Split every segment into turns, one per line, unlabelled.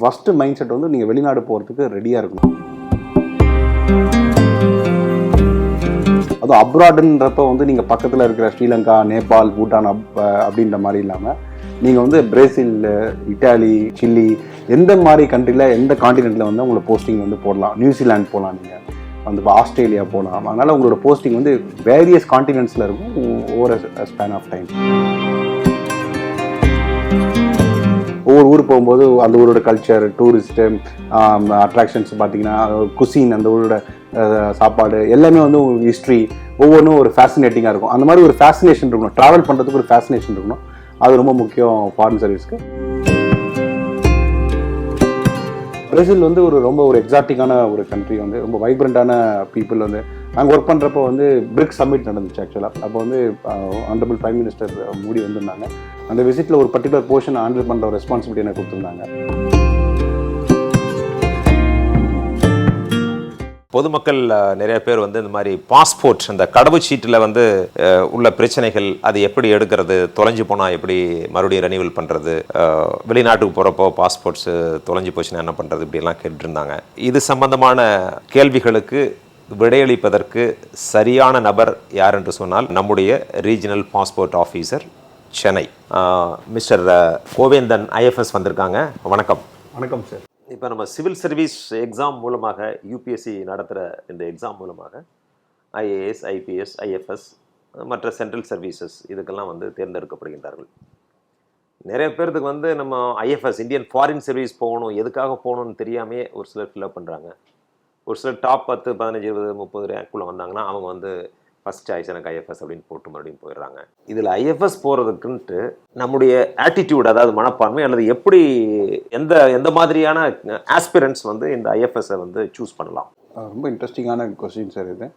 First mindset வந்து நீங்கள் வெளிநாடு போகிறதுக்கு ரெடியாக இருக்கணும். அதுவும் அப்ராடுன்றப்ப வந்து நீங்கள் பக்கத்தில் இருக்கிற ஸ்ரீலங்கா, நேபாள், பூட்டான் அப்படின்ற மாதிரி இல்லாமல் நீங்கள் வந்து பிரேசில், இட்டாலி, சில்லி எந்த மாதிரி கண்ட்ரியில் எந்த காண்டினென்ட்டில் வந்து உங்களை போஸ்டிங் வந்து போடலாம். நியூசிலாந்து போகலாம், நீங்கள் வந்து இப்போ ஆஸ்திரேலியா போகலாம். அதனால் உங்களோட போஸ்டிங் வந்து வேரியஸ் காண்டினென்ட்ஸில் இருக்கும் ஓவர் ஸ்பேன் ஆஃப் டைம். ஒவ்வொரு ஊர் போகும்போது அந்த ஊரோட கல்ச்சர், டூரிஸ்ட்டு அட்ராக்ஷன்ஸ் பார்த்தீங்கன்னா குசின், அந்த ஊரோட சாப்பாடு எல்லாமே வந்து உங்களுக்கு ஹிஸ்ட்ரி ஒவ்வொன்றும் ஒரு ஃபேசினேட்டிங்காக இருக்கும். அந்த மாதிரி ஒரு ஃபேசினேஷன் இருக்கணும். ட்ராவல் பண்ணுறதுக்கு ஒரு ஃபேசினேஷன் இருக்கணும். அது ரொம்ப முக்கியம் ஃபாரின் சர்வீஸ்க்கு. பிரேசில் வந்து ரொம்ப ஒரு எக்ஸாட்டிக்கான ஒரு கண்ட்ரி, வந்து ரொம்ப வைப்ரண்டான பீப்புள். வந்து நாங்கள் ஒர்க் பண்ணுறப்போ வந்து பிரிக் சம்மிட் நடந்துச்சு ஆக்சுவலாக. அப்போ வந்து ஆனரபிள் பிரைம் மினிஸ்டர் மோடி வந்திருந்தாங்க. அந்த விசிட்டில் ஒரு பர்டிகுலர் போர்ஷன் ஹேண்டில் பண்ணுற ரெஸ்பான்சிபிலிட்டி எனக்கு கொடுத்துருந்தாங்க.
பொதுமக்கள் நிறைய பேர் வந்து இந்த மாதிரி பாஸ்போர்ட், அந்த கடவுச்சீட்டில் வந்து உள்ள பிரச்சனைகள், அது எப்படி எடுக்கிறது, தொலைஞ்சு போனால் எப்படி மறுபடியும் ரெனிவல் பண்ணுறது, வெளிநாட்டுக்கு போகிறப்போ பாஸ்போர்ட்ஸ் தொலைஞ்சு போச்சுன்னா என்ன பண்ணுறது, இப்படியெல்லாம் கேட்டுருந்தாங்க. இது சம்பந்தமான கேள்விகளுக்கு விடையளிப்பதற்கு சரியான நபர் யார் என்று சொன்னால் நம்முடைய regional passport officer Chennai, mister Govendhan IFS வந்திருக்காங்க. வணக்கம்.
வணக்கம் சார்.
இப்போ நம்ம சிவில் சர்வீஸ் எக்ஸாம் மூலமாக, யூபிஎஸ்சி நடத்துகிற இந்த எக்ஸாம் மூலமாக ஐஏஎஸ், ஐபிஎஸ், ஐஎஃப்எஸ் மற்ற சென்ட்ரல் சர்வீசஸ் இதுக்கெல்லாம் வந்து தேர்ந்தெடுக்கப்படுகின்றார்கள். நிறைய பேர்த்துக்கு வந்து நம்ம ஐஎஃப்எஸ், இந்தியன் ஃபாரின் சர்வீஸ் போகணும், எதுக்காக போகணும்னு தெரியாமே ஒரு சிலர் ஃபில்அப் பண்ணுறாங்க. ஒரு சிலர் டாப் 10, 15, 20, 30 ரேங்க்குள்ளே வந்தாங்கன்னா அவங்க வந்து ஃபஸ்ட் சாய்ஸ் எனக்கு ஐஎஃப்எஸ் அப்படின்னு போட்டு மறுபடியும் போயிடுறாங்க. இதில் ஐஎஃப்எஸ் போகிறதுக்குன்ட்டு நம்முடைய ஆட்டிடியூட், அதாவது மனப்பான்மை, அல்லது எப்படி எந்த மாதிரியான ஆஸ்பிரன்ஸ் வந்து இந்த ஐஎஃப்எஸ்ஸை வந்து சூஸ் பண்ணலாம்?
ரொம்ப இன்ட்ரெஸ்டிங்கான கொஸ்டின் சார் இது.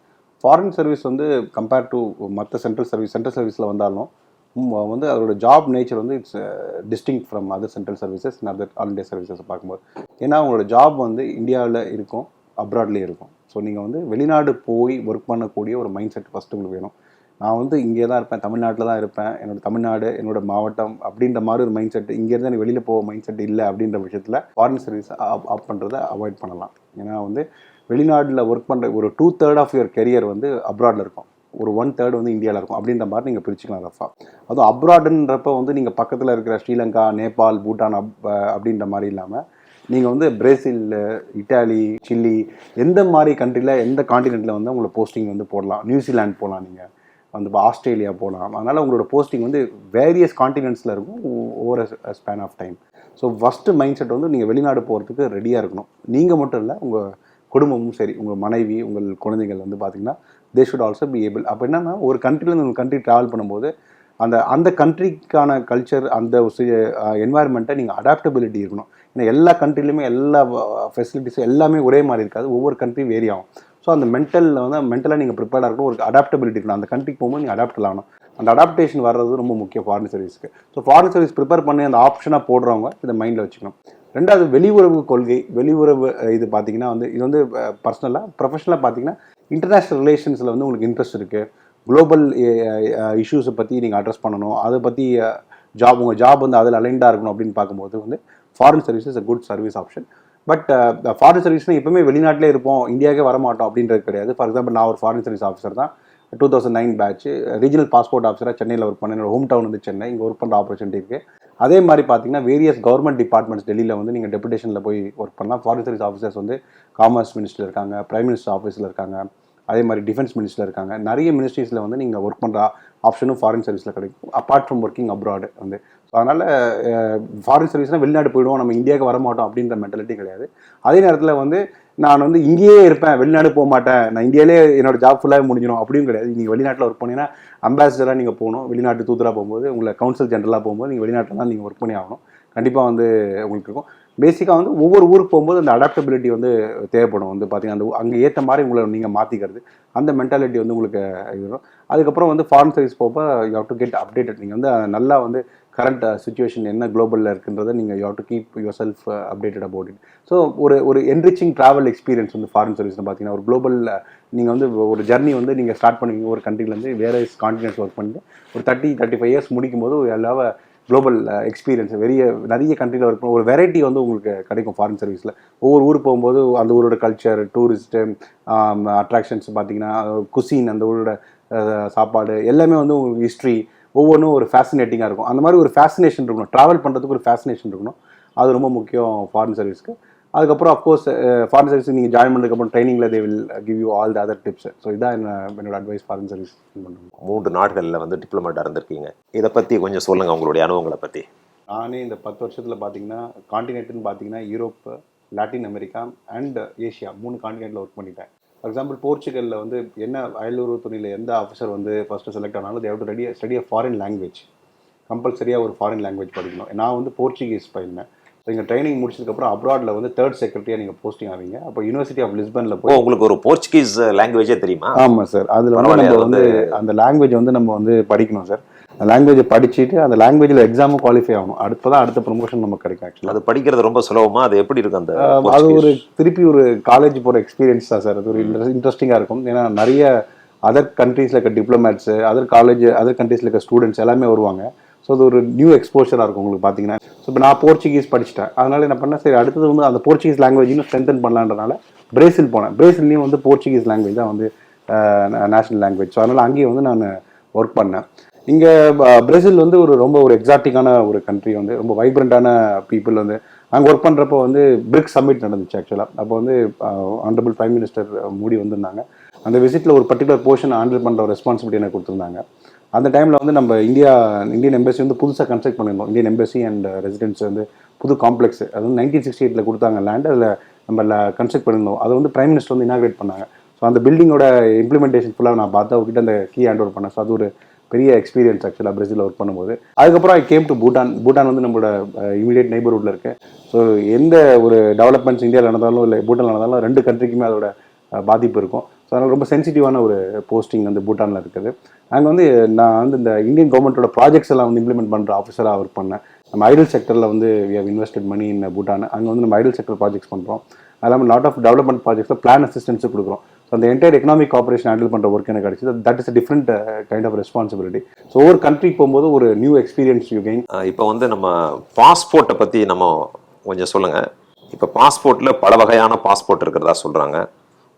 ஃபாரின் சர்வீஸ் வந்து கம்பேர்ட் டு மற்ற சென்ட்ரல் சர்வீஸில் வந்தாலும் வந்து அதோட ஜாப் நேச்சர் வந்து it's distinct from other central services, other all India services பார்க்கும்போது. ஏன்னா அவங்களோட ஜாப் வந்து இந்தியாவில் இருக்கும், அப்ராட்லேயே இருக்கும். ஸோ நீங்கள் வந்து வெளிநாடு போய் ஒர்க் பண்ணக்கூடிய ஒரு மைண்ட் செட் ஃபஸ்ட்டு உங்களுக்கு வேணும். நான் வந்து இங்கே தான் இருப்பேன், தமிழ்நாட்டில் தான் இருப்பேன், என்னோட தமிழ்நாடு என்னோட மாவட்டம் அப்படின்ற மாதிரி ஒரு மைண்ட் செட், இங்கேருந்து எனக்கு வெளியில் போக மைண்ட் செட் இல்லை அப்படின்ற விஷயத்தில் ஃபாரின் சர்வீஸ் ஆப் பண்ணுறதை அவாய்ட் பண்ணலாம். ஏன்னா வந்து வெளிநாட்டில் ஒர்க் பண்ணுற ஒரு 2/3 ஆஃப் யுவர் கெரியர் வந்து அப்ராடில் இருக்கும், ஒரு 1/3 வந்து இந்தியாவில் இருக்கும். அப்படின்ற மாதிரி நீங்கள் பிரிச்சுக்கலாம் ரஃபா. அதுவும் அப்ராடுன்றப்ப வந்து நீங்கள் பக்கத்தில் இருக்கிற ஸ்ரீலங்கா, நேபாள், பூட்டான் அப்படின்ற மாதிரி இல்லாமல் நீங்கள் வந்து பிரேசில், இட்டாலி, சில்லி எந்த மாதிரி கண்ட்ரியில் எந்த காண்டினென்ட்டில் வந்து உங்களை போஸ்டிங் வந்து போடலாம். நியூசிலாந்து போகலாம், நீங்கள் வந்து இப்போ ஆஸ்திரேலியா போகலாம். அதனால் உங்களோட போஸ்டிங் வந்து வேரியஸ் காண்டினென்ட்ஸில் இருக்கும் over span of time. So first mindset வந்து நீங்கள் வெளிநாடு போகிறதுக்கு ரெடியாக இருக்கணும். நீங்கள் மட்டும் இல்லை, உங்கள் குடும்பமும் சரி, உங்கள் மனைவி, உங்கள் குழந்தைகள் வந்து பார்த்திங்கன்னா they should also be able. அப்போ என்னென்னா ஒரு கண்ட்ரிலேருந்து ஒரு கண்ட்ரி ட்ராவல் பண்ணும்போது அந்த கண்ட்ரிக்கான கல்ச்சர், அந்த என்வாயர்மெண்ட்டை நீங்கள் அடாப்டபிலிட்டி இருக்கணும். ஏன்னா எல்லா கண்ட்ரிலையுமே எல்லா ஃபெசிலிட்டிஸும் எல்லாமே ஒரே மாதிரி இருக்காது, ஒவ்வொரு கண்ட்ரி வேரி ஆகும். ஸோ அந்த மென்டலாக நீங்கள் ப்ரிப்பேர்டாக இருக்கணும், ஒரு அடாப்டபிலிட்டி இருக்கணும். அந்த கண்ட்ரிக்கு போகும்போது நீங்கள் அடாப்ட் ஆகணும். அந்த அடாப்டேஷன் வர்றது ரொம்ப முக்கியம் ஃபாரின் சர்வீஸ்க்கு. ஸோ ஃபாரின் சர்வீஸ் ப்ரிப்பேர் பண்ணி அந்த ஆப்ஷனாக போடுறவங்க இதை மைண்டில் வச்சுக்கணும். ரெண்டாவது, வெளியுறவு கொள்கை, வெளியுறவு இது பார்த்தீங்கன்னா வந்து இது வந்து பர்சனலாக ப்ரொஃபஷனலாக பார்த்தீங்கன்னா இன்டர்நேஷ்னல் ரிலேஷன்ஸில் வந்து உங்களுக்கு இன்ட்ரெஸ்ட் இருக்குது, குளோபல் இஷ்யூஸை பற்றி நீங்கள் அட்ரஸ் பண்ணணும், அதை பற்றி உங்கள் ஜாப் வந்து அதில் அலைண்டாக இருக்கணும் அப்படின்னு பார்க்கும்போது வந்து foreign service is a good service option. But foreign சர்வீஸ்னால் எப்பவுமே வெளிநாட்டிலே இருப்போம், இந்தியாவுக்கே வரமாட்டோம் அப்படின்றது கிடையாது. ஃபார் எக்ஸாம்பிள், நான் ஒரு ஃபாரின் சர்வீஸ் ஆஃபீஸர் தான், 2009 பேட்ச், ரீஜனல் பாஸ்போர்ட் ஆஃபீஸராக சென்னையில் ஒர்க் பண்ணேன். என்னோட ஹோம் டவுன் வந்து சென்னை, இங்கே ஒர்க் பண்ணுற ஆப்பர்ச்சுனிட்டி இருக்குது. அதே மாதிரி பார்த்தீங்கன்னா வேரியஸ் கவர்மெண்ட் டிபார்ட்மெண்ட்ஸ் டெல்லியில் வந்து நீங்கள் டெபுடேஷனில் போய் ஒர்க் பண்ணலாம். ஃபாரின் சர்வீஸ் ஆஃபீஸர்ஸ் வந்து காமர்ஸ் மினிஸ்டரில் இருக்காங்க, பிரைம் மினிஸ்டர் ஆஃபீஸில் இருக்காங்க, அதே மாதிரி டிஃபென்ஸ் மினிஸ்டரில் இருக்காங்க. நிறைய மினிஸ்ட்ரிஸில் வந்து நீங்கள் ஒர்க் பண்ணுற ஆப்ஷனும் ஃபாரின் சர்வீஸில் கிடைக்கும், அப்பார்ட் ஃப்ரம் ஒர்க்கிங் அப்ராடு வந்து. ஸோ அதனால் ஃபாரின் சர்வீஸ்னால் வெளிநாடு போயிடுவோம், நம்ம இந்தியாவுக்கு வரமாட்டோம் அப்படின்ற மென்டாலிட்டி கிடையாது. அதே நேரத்தில் வந்து நான் வந்து இங்கேயே இருப்பேன், வெளிநாடு போக மாட்டேன், நான் இந்தியாவிலே என்னோட ஜாப் ஃபுல்லாக முடிஞ்சிடும் அப்படியும் கிடையாது. நீங்கள் வெளிநாட்டில் ஒர்க் பண்ணிங்கன்னா அம்பாசிடராக நீங்கள் போகணும். வெளிநாட்டு தூதராக போகும்போது, உங்களை கவுன்சில் ஜென்ரலாக போகும்போது நீங்கள் வெளிநாட்டில் தான் நீங்கள் ஒர்க் பண்ணி ஆகணும். கண்டிப்பாக வந்து உங்களுக்கு இருக்கும். பேசிக்காக வந்து ஒவ்வொரு ஊருக்கு போகும்போது அந்த அடாப்டபிலிட்டி வந்து தேவைப்படும். வந்து பார்த்தீங்கன்னா அங்கே ஏற்ற மாதிரி உங்களை நீங்கள் மாற்றிக்கிறது, அந்த மென்டாலிட்டி வந்து உங்களுக்கு இருக்கும். அதுக்கப்புறம் வந்து ஃபாரின் சர்வீஸ் போக you have to get updated. நீங்கள் வந்து நல்லா வந்து கரண்ட் சுச்சுவேஷன் என்ன குளோபலில் இருக்குன்றதை நீங்கள் you have to keep yourself updated about it. ஸோ ஒரு என்ரிச்சிங் ட்ராவல் எக்ஸ்பீரியன்ஸ் வந்து ஃபாரின் சர்வீஸ்னு பார்த்தீங்கன்னா ஒரு குளோபலில் நீங்கள் வந்து ஒரு ஜர்னி வந்து நீங்கள் ஸ்டார்ட் பண்ணுவீங்க. ஒரு கண்ட்ரிலேருந்து வேறு கான்டினென்ட்ஸ் ஒர்க் பண்ணிட்டு ஒரு 30-35 இயர்ஸ் முடிக்கும் போது எல்லாவ குளோபல் எக்ஸ்பீரியன்ஸ் நிறைய கண்ட்ரியில் ஒர்க் பண்ண ஒரு வெரைட்டி வந்து உங்களுக்கு கிடைக்கும் ஃபாரின் சர்வீஸில். ஒவ்வொரு ஊருக்கு போகும்போது அந்த ஊரோட கல்ச்சர், டூரிஸ்ட்டு, அட்ராக்ஷன்ஸ் பார்த்தீங்கன்னா குசின், அந்த ஊரோட சாப்பாடு எல்லாமே வந்து உங்களுக்கு ஹிஸ்ட்ரி ஒவ்வொன்றும் ஒரு ஃபேசினேட்டிங்காக இருக்கும். அந்த மாதிரி ஒரு ஃபேசினேஷன் இருக்கணும், ட்ராவல் பண்ணுறதுக்கு ஒரு ஃபேசினேஷன் இருக்கணும். அது ரொம்ப முக்கியம் ஃபாரின் சர்வீஸ்க்கு. அதுக்கப்புறம் அஃப்கோர்ஸ் ஃபாரின் சர்வீஸ் நீங்கள் ஜாயின் பண்ணதுக்கப்புறம் ட்ரைனிங்கில் they will give you all the other tips. So இதான் என்னோட அட்வைஸ் ஃபாரின் சர்வீஸ் பண்ணுறோம்.
3 நாடுகளில் வந்து டிப்ளமேட்டாக இருந்திருக்கீங்க. இதை பற்றி கொஞ்சம் சொல்லுங்கள், உங்களுடைய அனுபவங்களை பற்றி.
நானே இந்த 10 வருஷத்தில் பார்த்தீங்கன்னா காண்டினென்ட்னு பார்த்தீங்கன்னா Europe, Latin America and Asia 3 காண்டினென்ட்டில் ஒர்க் பண்ணிட்டேன். ஃபார் எக்ஸாம்பிள் போர்ச்சுகலில் வந்து என்ன அயலுறவு துறையில் எந்த ஆஃபீஸர் வந்து ஃபஸ்ட்டு செலக்ட் ஆனாலும் they have to study a foreign language. கம்பல்சரியாக ஒரு ஃபாரின் லாங்குவேஜ் படிக்கணும். நான் வந்து போர்ச்சுகீஸ் பயிர்னேன். ஸோ இங்கே ட்ரைனிங் முடிச்சதுக்கப்புறம் அப்ராடில் வந்து 3rd செக்ரட்டரியாக நீங்கள் போஸ்டிங் ஆவீங்க. அப்போ யூனிவர்சிட்டி ஆஃப் லிஸ்பனில் போய்
உங்களுக்கு ஒரு போர்ச்சுகீஸ் லாங்குவேஜே தெரியுமா?
ஆமாம் சார். அதில் வந்து நம்ம வந்து அந்த லாங்குவேஜ் வந்து நம்ம வந்து படிக்கணும் சார். அந்த லாங்குவேஜை படிச்சுட்டு அந்த லாங்குவேஜில் எக்ஸாமும் குவாலிஃபை ஆகணும். அடுத்த ப்ரொமோஷன் நம்ம கிடைக்கும். ஆக்சுவலாக
அது படிக்கிறது ரொம்ப சுலபமா? அது எப்படி இருக்கும்? அந்த
அது ஒரு திருப்பி ஒரு காலேஜ் போகிற எக்ஸ்பீரியன்ஸ் தான் சார். அது ஒரு இன்ட்ரெஸ்டிங்காக இருக்கும். ஏன்னா நிறைய அதர் கண்ட்ரீஸில் இருக்க டிப்ளமேட்ஸு, அதர் கண்ட்ரீஸில் இருக்க ஸ்டூடெண்ட்ஸ் எல்லாமே வருவாங்க. ஸோ அது ஒரு நியூ எக்ஸ்போஷராக இருக்கும் உங்களுக்கு பார்த்தீங்கன்னா. ஸோ இப்போ நான் போர்ச்சுகீஸ் படிச்சுட்டேன். அதனால என்ன பண்ணேன், சரி அடுத்தது வந்து அந்த போர்ச்சுகீஸ் லாங்குவேஜ் இன்னும் ஸ்ட்ரென்தன் பண்ணலான்றனால பிரேசில் போனேன். பிரேசில்லையும் வந்து போர்ச்சுகீஸ் லாங்குவேஜ் தான் வந்து நேஷனல் லாங்குவேஜ். ஸோ அதனால் அங்கேயும் வந்து நான் ஒர்க் பண்ணேன். இங்கே பிரேசில் வந்து ரொம்ப ஒரு எக்ஸாட்டிக்கான ஒரு கண்ட்ரி, வந்து ரொம்ப வைப்ரண்டான பீப்புள். வந்து அங்கே ஒர்க் பண்ணுறப்போ வந்து பிரிக்ஸ் சம்மிட் நடந்துச்சு ஆக்சுவலாக. அப்போ வந்து ஆனரபிள் பிரைம் மினிஸ்டர் மோடி வந்திருந்தாங்க. அந்த விசிட்டில் ஒரு பர்டிகுலர் போர்ஷன் ஹேண்டில் பண்ணுற ரெஸ்பான்சிபிலிட்டி எனக்கு கொடுத்துருந்தாங்க. அந்த டைமில் வந்து நம்ம இந்தியன் எம்பசி வந்து புதுசாக கன்ஸ்ட்ரக்ட் பண்ணியிருந்தோம். இந்தியன் எம்பசி அண்ட் ரெசிடென்ஸ் வந்து புது காம்ப்ளெக்ஸ், அது வந்து 1968 கொடுத்தாங்க லேண்ட். அதில் நம்ம கன்ஸ்ட்ரக்ட் பண்ணியிருந்தோம். அதை வந்து பிரைம் மினிஸ்டர் வந்து இனாகிரேட் பண்ணாங்க. ஸோ அந்த பில்டிங்கோட இம்ப்ளிமெண்டேஷன் ஃபுல்லாக நான் பார்த்து அவர்கிட்ட அந்த கீ ஹேண்ட் ஓவர் பண்ணேன். ஸோ அது ஒரு பெரிய எக்ஸ்பீரியன்ஸ் ஆக்சுவலாக பிரேசிலில் ஒர்க் பண்ணும்போது. அதுக்கப்புறம் ஐ கேம் டு பூட்டான் வந்து நம்மளோட இமீடியட் நெய்பர்ஹுட்டில் இருக்கு. ஸோ எந்த ஒரு டெவலப்மெண்ட்ஸ் இந்தியாவில் நடந்தாலும் இல்லை பூட்டானில் நடந்தாலும் 2 கண்ட்ரிக்குமே அதோட பாதிப்பு இருக்கும். ஸோ அதனால் ரொம்ப சென்சிட்டிவான ஒரு போஸ்டிங் வந்து பூட்டானில் இருக்குது. அங்கே வந்து நான் வந்து இந்த இந்தியன் கவர்மெண்ட்டோட ப்ராஜெக்ட்ஸ் எல்லாம் வந்து இம்ப்ளிமெண்ட் பண்ணுற ஆஃபீஸராக ஒர்க் பண்ணேன். நம்ம ஐடல் செக்டரில் வந்து we have invested money in Bhutan. அங்கே வந்து நம்ம ஐடல் செக்டர் ப்ராஜெக்ட்ஸ் பண்ணுறோம். அது இல்லாமல் லாட் ஆஃப் டெவலப்மெண்ட் ப்ராஜெக்ட்ஸில் பிளான் அசிஸ்டன்ஸும் கொடுக்குறோம். ஸோ அந்த என்டையர் எக்கனாமிக் ஆப்ரேஷன் ஹேண்டில் பண்ணுற ஒர்க் எனக்கு கிடைச்சிது. That is a different kind of responsibility. So ஒவ்வொரு கண்ட்ரிக்கு போகும்போது ஒரு நியூ எக்ஸ்பீரியன்ஸ் யூ கெயின்.
இப்போ வந்து நம்ம பாஸ்போர்ட்டை பற்றி நம்ம கொஞ்சம் சொல்லுங்கள். இப்போ பாஸ்போர்ட்டில் பல வகையான பாஸ்போர்ட் இருக்கிறதா சொல்கிறாங்க.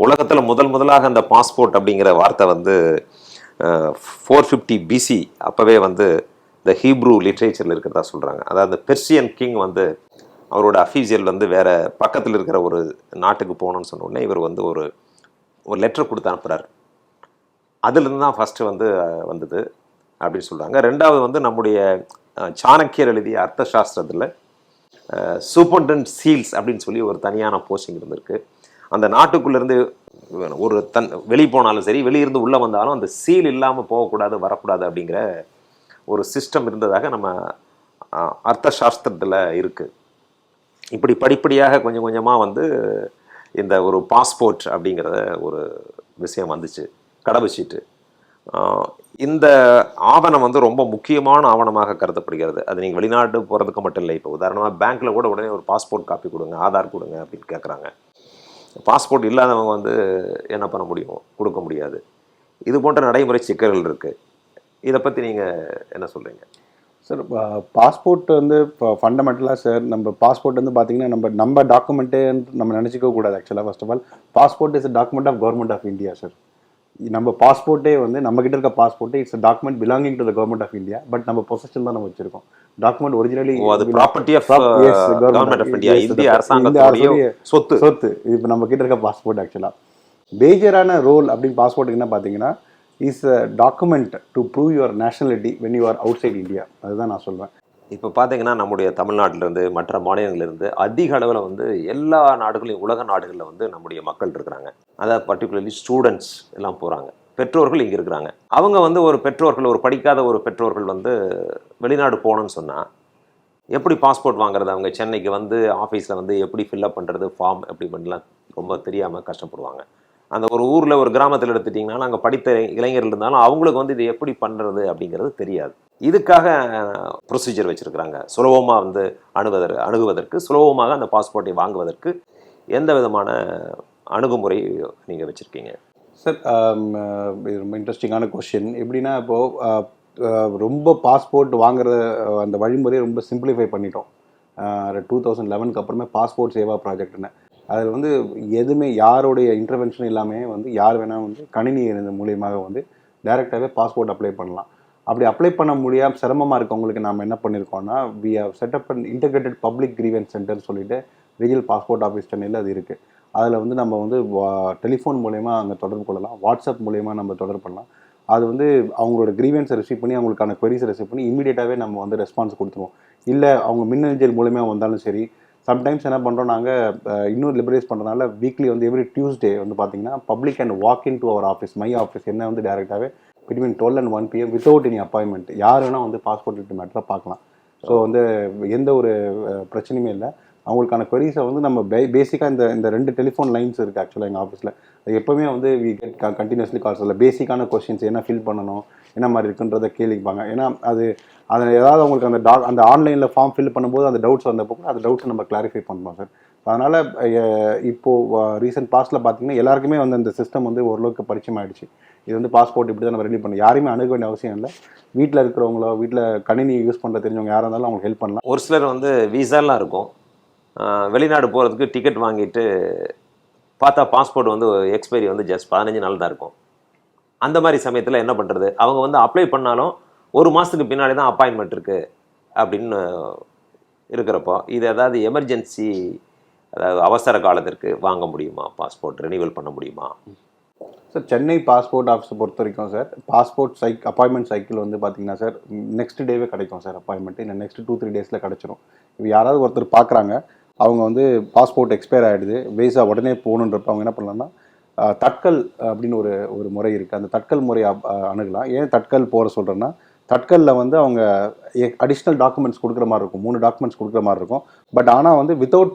உலகத்தில் முதலாக அந்த பாஸ்போர்ட் அப்படிங்கிற வார்த்தை வந்து 450 BC அப்போவே வந்து இந்த ஹீப்ரூ லிட்ரேச்சரில் இருக்கிறதா சொல்கிறாங்க. அதாவது பெர்சியன் கிங் வந்து அவரோட அஃபீஷியல் வந்து வேறு பக்கத்தில் இருக்கிற ஒரு நாட்டுக்கு போகணுன்னு சொன்ன உடனே இவர் வந்து ஒரு லெட்டர் கொடுத்து அனுப்புகிறார். அதுலேருந்து தான் ஃபஸ்ட்டு வந்து வந்தது அப்படின்னு சொல்கிறாங்க. ரெண்டாவது வந்து நம்முடைய சாணக்கியர் எழுதிய அர்த்த சாஸ்திரத்தில் சூப்பர்டென்ட் சீல்ஸ் அப்படின்னு சொல்லி ஒரு தனியான போஸ்டிங் இருந்திருக்கு. அந்த நாட்டுக்குள்ளேருந்து ஒரு வெளியே போனாலும் சரி, வெளியிருந்து உள்ளே வந்தாலும் அந்த சீல் இல்லாமல் போகக்கூடாது, வரக்கூடாது அப்படிங்கிற ஒரு சிஸ்டம் இருந்ததாக நம்ம அர்த்த சாஸ்திரத்தில் இருக்குது. இப்படி படிப்படியாக கொஞ்சம் கொஞ்சமாக வந்து இந்த ஒரு பாஸ்போர்ட் அப்படிங்கிற ஒரு விஷயம் வந்துச்சு, கடவுச்சீட்டு. இந்த ஆவணம் வந்து ரொம்ப முக்கியமான ஆவணமாக கருதப்படுகிறது. அது நீங்கள் வெளிநாட்டு போகிறதுக்கு மட்டும் இல்லை. இப்போ உதாரணமாக பேங்க்கில் கூட உடனே ஒரு பாஸ்போர்ட் காப்பி கொடுங்க, ஆதார் கொடுங்க அப்படின்னு கேட்குறாங்க. பாஸ்போர்ட் இல்லாதவங்க வந்து என்ன பண்ண முடியும்? கொடுக்க முடியாது. இது போன்ற நடைமுறை சிக்கல்கள் இருக்குது. இதை பற்றி நீங்கள் என்ன சொல்கிறீங்க
சார்? பாஸ்போர்ட் வந்து இப்போ ஃபண்டமெண்டலாக சார், நம்ம பாஸ்போர்ட் வந்து பார்த்தீங்கன்னா நம்ம டாக்குமெண்ட்டே நம்ம நினச்சிக்க கூடாது. ஆக்சுவலாக first of all passport is document of government of India sir. நம்ம பாஸ்போர்ட்டே வந்து நம்ம கிட்ட இருக்க பாஸ்போர்ட்டே it's document belonging to the government of India. But நம்ம பொசஷன் தான் நம்ம வச்சிருக்கோம். Document originally
property of government of India, இந்திய அரசாங்கத்தோட சொத்து.
இப்போ நம்ம கிட்ட இருக்க பாஸ்போர்ட் ஆக்சுவலாக மேஜரான ரோல் அப்படின்னு பாஸ்போர்ட்டுக்கு என்ன பார்த்தீங்கன்னா is a document to prove your nationality when you are outside India. அதுதான் நான் சொல்வேன்.
இப்போ பார்த்தீங்கன்னா நம்முடைய தமிழ்நாட்டிலேருந்து மற்ற மாநிலங்களிலிருந்து அதிக அளவில் வந்து எல்லா நாடுகளையும், உலக நாடுகளில் வந்து நம்முடைய மக்கள் இருக்கிறாங்க. அதாவது பர்டிகுலர்லி ஸ்டூடெண்ட்ஸ் எல்லாம் போகிறாங்க. பெற்றோர்கள் இங்கே இருக்கிறாங்க. அவங்க வந்து ஒரு படிக்காத ஒரு பெற்றோர்கள் வந்து வெளிநாடு போகணுன்னு சொன்னால் எப்படி பாஸ்போர்ட் வாங்குறது? அவங்க சென்னைக்கு வந்து ஆஃபீஸில் வந்து எப்படி ஃபில்அப் பண்ணுறது, ஃபார்ம் எப்படி பண்ணலாம் ரொம்ப தெரியாமல் கஷ்டப்படுவாங்க. அந்த ஒரு ஊரில் ஒரு கிராமத்தில் எடுத்துட்டிங்கனாலும் அங்கே படித்த இளைஞர்கள் இருந்தாலும் அவங்களுக்கு வந்து இது எப்படி பண்ணுறது அப்படிங்கிறது தெரியாது. இதுக்காக ப்ரொசீஜர் வச்சுருக்கிறாங்க. சுலபமாக வந்து அணுகுவதற்கு, சுலபமாக அந்த பாஸ்போர்ட்டை வாங்குவதற்கு எந்த விதமான அணுகுமுறை நீங்கள் வச்சுருக்கீங்க
சார்? இது ரொம்ப இன்ட்ரெஸ்டிங்கான கொஸ்டின். எப்படின்னா இப்போது ரொம்ப பாஸ்போர்ட் வாங்குற அந்த வழிமுறையை ரொம்ப சிம்பிளிஃபை பண்ணிட்டோம். 2011க்கு அப்புறமே பாஸ்போர்ட் சேவா ப்ராஜெக்ட்னு அதில் வந்து எதுவுமே யாருடைய இன்டர்வென்ஷன் இல்லாமல் வந்து யார் வேணால் வந்து கணினி மூலியமாக வந்து டைரெக்டாகவே பாஸ்போர்ட் அப்ளை பண்ணலாம். அப்படி அப்ளை பண்ண முடியாமல் சிரமமாக இருக்கவங்களுக்கு நாம் என்ன பண்ணியிருக்கோம்னா, we have set up and integrated public grievance center சொல்லிட்டு ரீஜனல் பாஸ்போர்ட் ஆஃபீஸ் சென்னையில் அது இருக்குது. அதில் வந்து நம்ம வந்து டெலிஃபோன் மூலயமா அங்கே தொடர்பு கொள்ளலாம், வாட்ஸ்அப் மூலயமா நம்ம தொடர்பு பண்ணலாம். அது வந்து அவங்களோட கிரீவன்ஸை ரிசீவ் பண்ணி அவங்களுக்கான queries ரிசீவ் பண்ணி இமீடியட்டாகவே நம்ம வந்து ரெஸ்பான்ஸ் கொடுத்துருவோம். இல்லை அவங்க மின்னஞ்சல் மூலயமா வந்தாலும் சரி. சம்டைம்ஸ் என்ன பண்ணுறோம் நாங்கள் இன்னும் லிபரலைஸ் பண்ணுறதுனால வீக்லி வந்து எவ்ரி டியூஸ்டே வந்து பார்த்தீங்கன்னா public and walk in to our office, my office என்ன வந்து டேரெக்டாகவே between 12 and 1 PM without any appointment யார் வேணால் வந்து பாஸ்போர்ட் ரிலேட்டட் மேட்டரை பார்க்கலாம். ஸோ வந்து எந்த ஒரு பிரச்சனையுமே இல்லை. அவங்களுக்கான queries-ஐ வந்து நம்ம பேசிக்காக இந்த 2 டெலிஃபோன் லைன்ஸ் இருக்குது ஆக்சுவலாக எங்கள் ஆஃபீஸில். அது எப்போவுமே வந்து வி கெட் கண்டினியூஸ்லி கால்ஸ். இல்லை பேசிக்கான கொஸ்டின்ஸ் என்ன ஃபில் பண்ணணும், என்ன மாதிரி இருக்குன்றதை கேள்விப்பாங்க. ஏன்னா அதில் ஏதாவது அவங்களுக்கு அந்த ஆன்லைனில் ஃபார்ம் ஃபில் பண்ணும்போது அந்த டவுட்ஸ் வந்தப்போ கூட அந்த டவுட்ஸை நம்ம கிளாரிஃபை பண்ணுறோம் சார். அதனால் இப்போது ரீசெண்ட் பாஸ்ட்டில் பார்த்தீங்கன்னா எல்லாருக்குமே வந்து அந்த சிஸ்டம் வந்து ஓரளவுக்கு பரிச்சயம் ஆகிடுச்சு. இது வந்து பாஸ்போர்ட் இப்படி தான் நம்ம ரெடி பண்ணணும், யாரையுமே அணுக வேண்டிய அவசியம் இல்லை. வீட்டில் இருக்கிறவங்களோ வீட்டில் கணினி யூஸ் பண்ணுற தெரிஞ்சவங்க யாராக இருந்தாலும் அவங்களுக்கு ஹெல்ப் பண்ணலாம்.
ஒரு சிலர் வந்து விசாலாம் இருக்கும், வெளிநாடு போகிறதுக்கு டிக்கெட் வாங்கிட்டு பார்த்தா பாஸ்போர்ட் வந்து எக்ஸ்பைரி வந்து ஜஸ்ட் 15 நாள் தான் இருக்கும். அந்த மாதிரி சமயத்தில் என்ன பண்ணுறது? அவங்க வந்து அப்ளை பண்ணாலும் 1 மாதத்துக்கு பின்னாடி தான் அப்பாயின்மெண்ட் இருக்குது அப்படின்னு இருக்கிறப்போ இது ஏதாவது எமர்ஜென்சி, அதாவது அவசர காலத்திற்கு வாங்க முடியுமா? பாஸ்போர்ட் ரெனியூவல் பண்ண முடியுமா?
சார் சென்னை பாஸ்போர்ட் ஆஃபீஸை பொறுத்த வரைக்கும் சார் பாஸ்போர்ட் அப்பாயின்மெண்ட் சைக்கிள் வந்து பார்த்தீங்கன்னா சார் நெக்ஸ்ட் டேவே கிடைக்கும் சார். அப்பாயின்மெண்ட் இந்த நெக்ஸ்ட் 2-3 டேஸில் கிடச்சிரும். இப்போ யாராவது ஒருத்தர் பார்க்குறாங்க, அவங்க வந்து பாஸ்போர்ட் எக்ஸ்பயர் ஆகிடுது, விசா உடனே போகணுன்றப்ப அவங்க என்ன பண்ணலாம்னா தட்கல் அப்படின்னு ஒரு முறை இருக்குது. அந்த தட்கல் முறையை அணுகலாம். ஏன் தட்கல் போகிற சொல்கிறேன்னா, தட்கலில் வந்து அவங்க அடிஷ்னல் டாக்குமெண்ட்ஸ் கொடுக்குற மாதிரி இருக்கும், 3 டாக்குமெண்ட்ஸ் கொடுக்குற மாதிரி இருக்கும். பட் ஆனால் வந்து வித்தவுட்